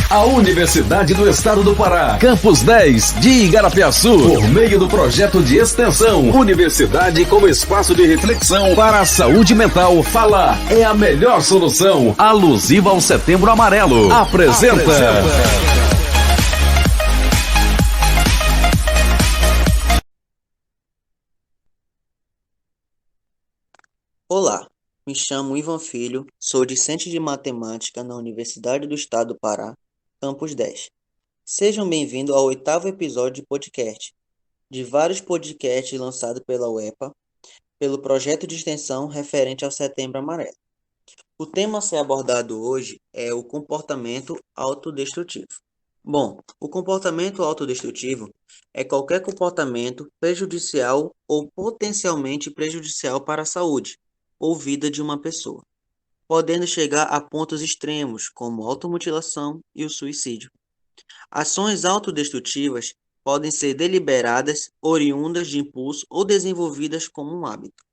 A Universidade do Estado do Pará, Campus 10 de Igarapiaçu, por meio do projeto de extensão Universidade como espaço de reflexão para a saúde mental, fala é a melhor solução, alusiva ao Setembro Amarelo. Apresenta. Olá, me chamo Ivan Filho, sou discente de matemática na Universidade do Estado do Pará, Campus 10. Sejam bem-vindos ao 8º episódio de podcast, de vários podcasts lançados pela UEPA, pelo projeto de extensão referente ao Setembro Amarelo. O tema a ser abordado hoje é o comportamento autodestrutivo. Bom, o comportamento autodestrutivo é qualquer comportamento prejudicial ou potencialmente prejudicial para a saúde ou vida de uma pessoa, podendo chegar a pontos extremos, como a automutilação e o suicídio. Ações autodestrutivas podem ser deliberadas, oriundas de impulso ou desenvolvidas como um hábito.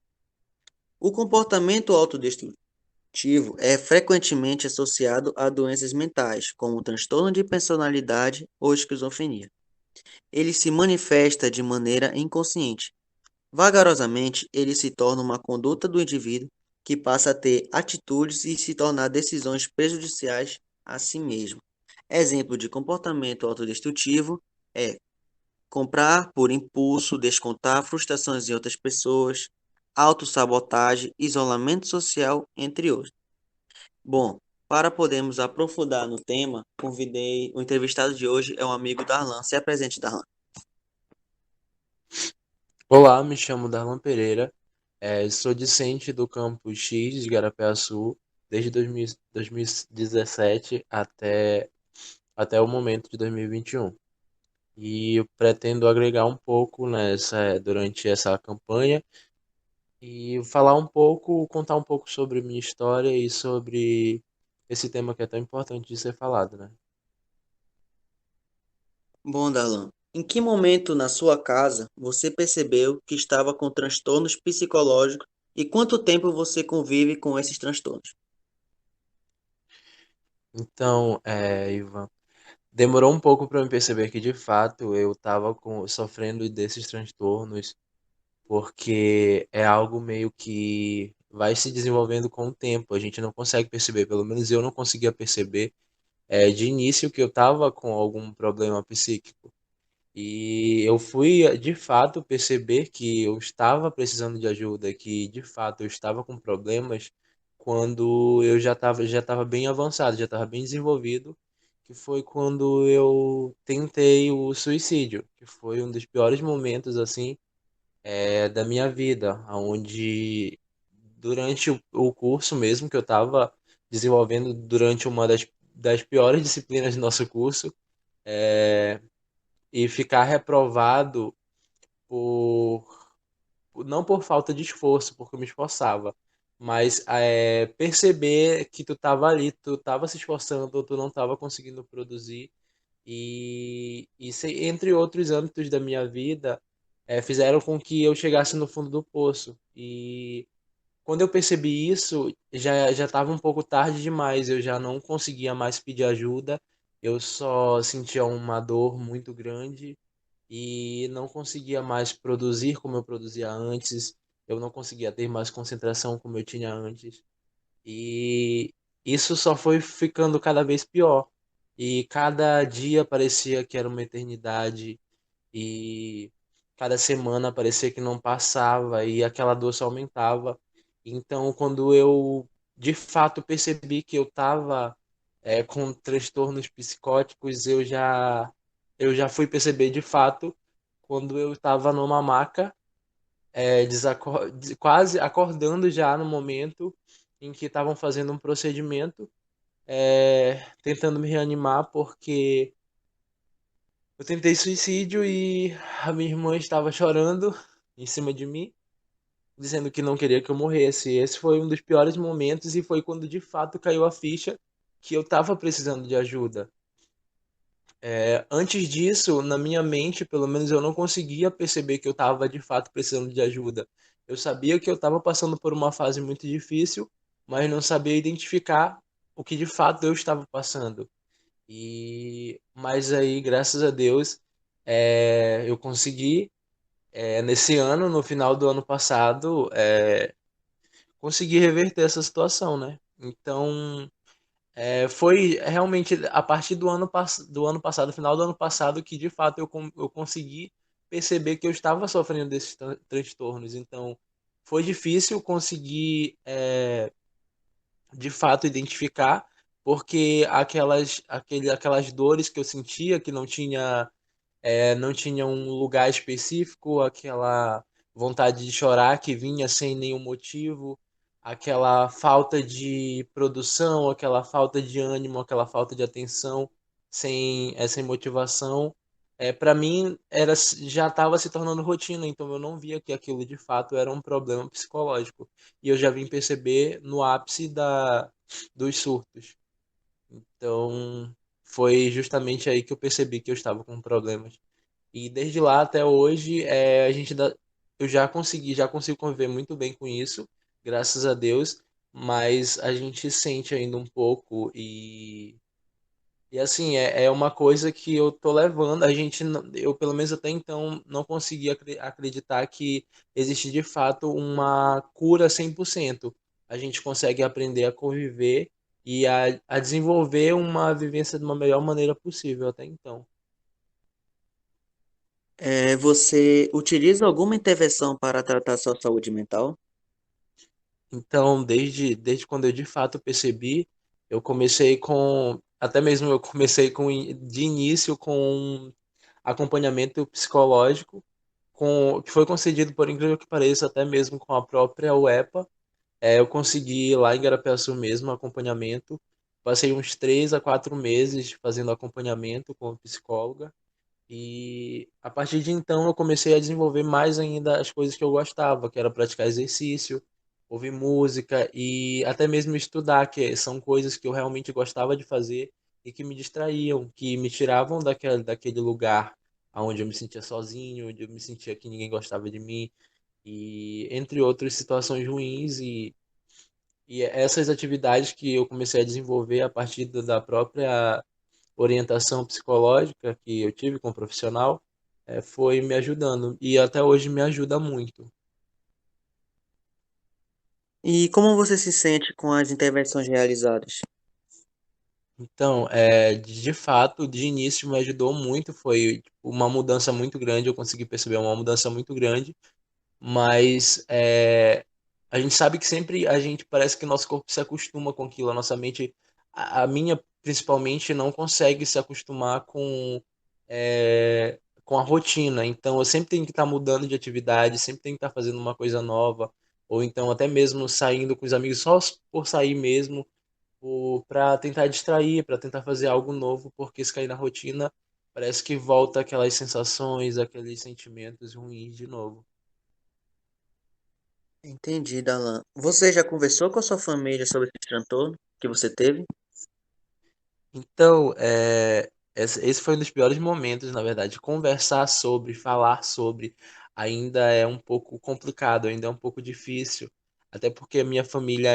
O comportamento autodestrutivo é frequentemente associado a doenças mentais, como transtorno de personalidade ou esquizofrenia. Ele se manifesta de maneira inconsciente. Vagarosamente, ele se torna uma conduta do indivíduo que passa a ter atitudes e se tornar decisões prejudiciais a si mesmo. Exemplo de comportamento autodestrutivo é comprar por impulso, descontar frustrações em outras pessoas, autossabotagem, isolamento social, entre outros. Bom, para podermos aprofundar no tema, convidei o entrevistado de hoje é um amigo Darlan. Se apresente, Darlan. Olá, me chamo Darlan Pereira, sou discente do Campus X de Igarapiaçu desde 2017 até o momento de 2021. E eu pretendo agregar um pouco durante essa campanha e falar um pouco, contar um pouco sobre minha história e sobre esse tema que é tão importante de ser falado, né? Bom, Darlan, em que momento na sua casa você percebeu que estava com transtornos psicológicos e quanto tempo você convive com esses transtornos? Então, Ivan, demorou um pouco para eu perceber que de fato eu estava sofrendo desses transtornos, porque é algo meio que vai se desenvolvendo com o tempo. A gente não consegue perceber, pelo menos eu não conseguia perceber de início que eu estava com algum problema psíquico. E eu fui de fato perceber que eu estava precisando de ajuda, que de fato eu estava com problemas quando eu já estava bem avançado, já estava bem desenvolvido, que foi quando eu tentei o suicídio, que foi um dos piores momentos assim da minha vida, onde durante o curso mesmo que eu estava desenvolvendo durante uma das piores disciplinas do nosso curso, é, e ficar reprovado por não por falta de esforço, porque eu me esforçava, mas perceber que tu estava ali, tu estava se esforçando, tu não estava conseguindo produzir entre outros âmbitos da minha vida fizeram com que eu chegasse no fundo do poço. E quando eu percebi isso, já estava um pouco tarde demais, eu já não conseguia mais pedir ajuda, eu só sentia uma dor muito grande e não conseguia mais produzir como eu produzia antes, eu não conseguia ter mais concentração como eu tinha antes. E isso só foi ficando cada vez pior. E cada dia parecia que era uma eternidade, e cada semana parecia que não passava, e aquela dor só aumentava. Então, quando eu de fato percebi que eu estava com transtornos psicóticos, eu já fui perceber de fato quando eu estava numa maca, quase acordando já no momento em que estavam fazendo um procedimento, tentando me reanimar porque eu tentei suicídio e a minha irmã estava chorando em cima de mim, dizendo que não queria que eu morresse. Esse foi um dos piores momentos e foi quando de fato caiu a ficha que eu estava precisando de ajuda. Antes disso, na minha mente, pelo menos eu não conseguia perceber que eu estava de fato precisando de ajuda. Eu sabia que eu estava passando por uma fase muito difícil, mas não sabia identificar o que de fato eu estava passando. Mas aí, graças a Deus, eu consegui, nesse ano, no final do ano passado, consegui reverter essa situação, né? Então, foi realmente a partir do ano passado, final do ano passado, que de fato eu consegui perceber que eu estava sofrendo desses transtornos. Então, foi difícil conseguir, de fato, identificar, porque aquelas dores que eu sentia, que não tinha um lugar específico, aquela vontade de chorar que vinha sem nenhum motivo, aquela falta de produção, aquela falta de ânimo, aquela falta de atenção, sem motivação. Para mim já estava se tornando rotina, então eu não via que aquilo de fato era um problema psicológico. E eu já vim perceber no ápice dos surtos. Então, foi justamente aí que eu percebi que eu estava com problemas. E desde lá até hoje, eu já consigo conviver muito bem com isso, graças a Deus, mas a gente sente ainda um pouco e assim, é uma coisa que eu tô levando, eu pelo menos até então não consegui acreditar que existe de fato uma cura 100%. A gente consegue aprender a conviver e a desenvolver uma vivência de uma melhor maneira possível até então. Você utiliza alguma intervenção para tratar sua saúde mental? Então, desde quando eu de fato percebi, eu comecei com, até mesmo eu comecei de início com um acompanhamento psicológico, que foi concedido, por incrível que pareça, até mesmo com a própria UEPA. Eu consegui lá em Garapiaçu mesmo acompanhamento. Passei uns 3 a 4 meses fazendo acompanhamento com psicóloga. E a partir de então eu comecei a desenvolver mais ainda as coisas que eu gostava, que era praticar exercício, ouvir música e até mesmo estudar, que são coisas que eu realmente gostava de fazer e que me distraíam, que me tiravam daquele lugar onde eu me sentia sozinho, onde eu me sentia que ninguém gostava de mim e entre outras situações ruins e essas atividades que eu comecei a desenvolver a partir da própria orientação psicológica que eu tive com o profissional, foi me ajudando e até hoje me ajuda muito. E como você se sente com as intervenções realizadas? Então, de fato, de início me ajudou muito, foi tipo, uma mudança muito grande, eu consegui perceber uma mudança muito grande, mas a gente sabe que sempre a gente parece que nosso corpo se acostuma com aquilo, a nossa mente, a minha principalmente, não consegue se acostumar com a rotina. Então eu sempre tenho que estar mudando de atividade, sempre tenho que estar fazendo uma coisa nova, ou então até mesmo saindo com os amigos só por sair mesmo, para tentar distrair, para tentar fazer algo novo, porque se cair na rotina, parece que volta aquelas sensações, aqueles sentimentos ruins de novo. Entendi, Dalan. Você já conversou com a sua família sobre esse transtorno que você teve? Então, esse foi um dos piores momentos, na verdade. Conversar sobre, falar sobre, ainda é um pouco complicado, ainda é um pouco difícil. Até porque a minha família,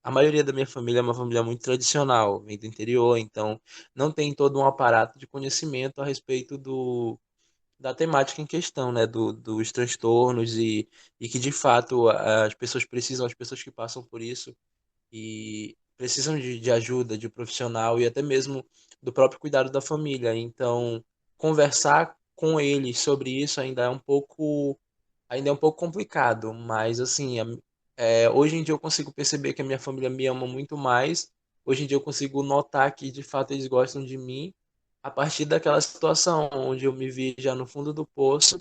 a maioria da minha família é uma família muito tradicional, vem do interior, então não tem todo um aparato de conhecimento a respeito da temática em questão, né, dos transtornos e que de fato as pessoas que passam por isso e precisam de ajuda, de profissional e até mesmo do próprio cuidado da família. Então, conversar com eles sobre isso ainda é um pouco complicado, mas assim, hoje em dia eu consigo perceber que a minha família me ama muito mais. Hoje em dia eu consigo notar que de fato eles gostam de mim a partir daquela situação onde eu me vi já no fundo do poço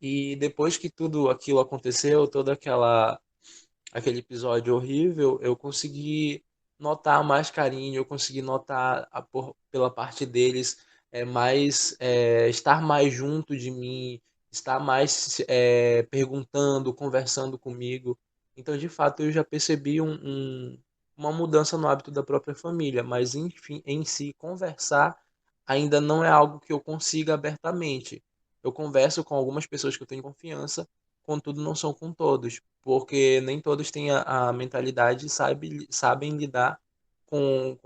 e depois que tudo aquilo aconteceu, toda aquele episódio horrível, eu consegui notar mais carinho, eu consegui notar pela parte deles estar mais junto de mim, estar mais perguntando, conversando comigo. Então, de fato, eu já percebi uma mudança no hábito da própria família, mas enfim, em si, conversar ainda não é algo que eu consiga abertamente. Eu converso com algumas pessoas que eu tenho confiança, contudo, não são com todos, porque nem todos têm a mentalidade e sabem lidar com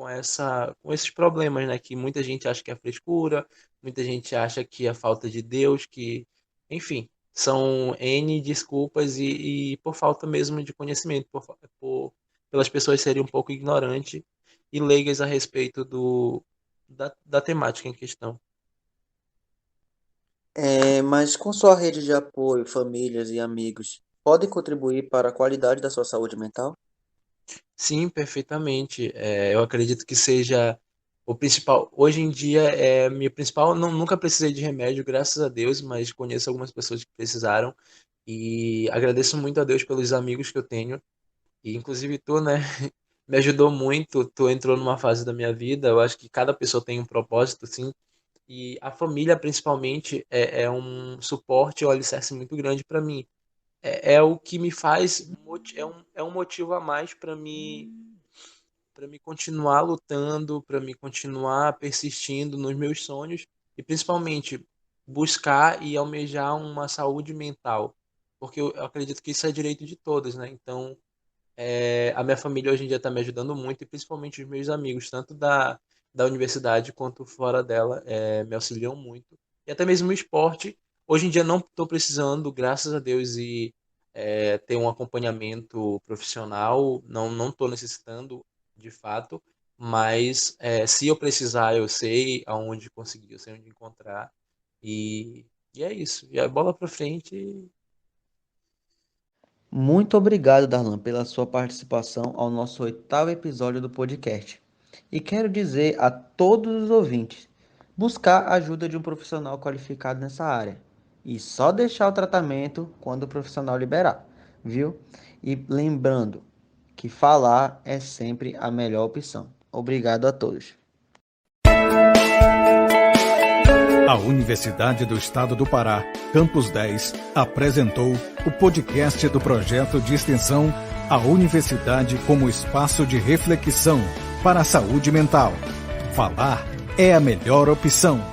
esses problemas, né? Que muita gente acha que é frescura, muita gente acha que é falta de Deus, que, enfim, são N desculpas e por falta mesmo de conhecimento, pelas pessoas serem um pouco ignorantes e leigas a respeito da temática em questão. Mas com sua rede de apoio, famílias e amigos, podem contribuir para a qualidade da sua saúde mental? Sim, perfeitamente. Eu acredito que seja o principal. Hoje em dia, minha principal. Nunca precisei de remédio, graças a Deus, mas conheço algumas pessoas que precisaram. E agradeço muito a Deus pelos amigos que eu tenho. E inclusive tu, né? Me ajudou muito. Tu entrou numa fase da minha vida. Eu acho que cada pessoa tem um propósito, sim. E a família, principalmente, é um suporte, um alicerce muito grande para mim. É o que me faz, é um motivo a mais para me continuar lutando, para me continuar persistindo nos meus sonhos e principalmente buscar e almejar uma saúde mental, porque eu acredito que isso é direito de todos, né? Então, a minha família hoje em dia está me ajudando muito e principalmente os meus amigos, tanto da universidade quanto fora dela, me auxiliam muito. E até mesmo o esporte. Hoje em dia não estou precisando, graças a Deus, e ter um acompanhamento profissional. Não estou necessitando, de fato. Mas se eu precisar, eu sei aonde conseguir, eu sei onde encontrar. E é isso. E a bola para frente. Muito obrigado, Darlan, pela sua participação ao nosso 8º episódio do podcast. E quero dizer a todos os ouvintes, buscar a ajuda de um profissional qualificado nessa área. E só deixar o tratamento quando o profissional liberar, viu? E lembrando que falar é sempre a melhor opção. Obrigado a todos. A Universidade do Estado do Pará, Campus 10, apresentou o podcast do projeto de extensão A Universidade como Espaço de Reflexão para a Saúde Mental. Falar é a melhor opção.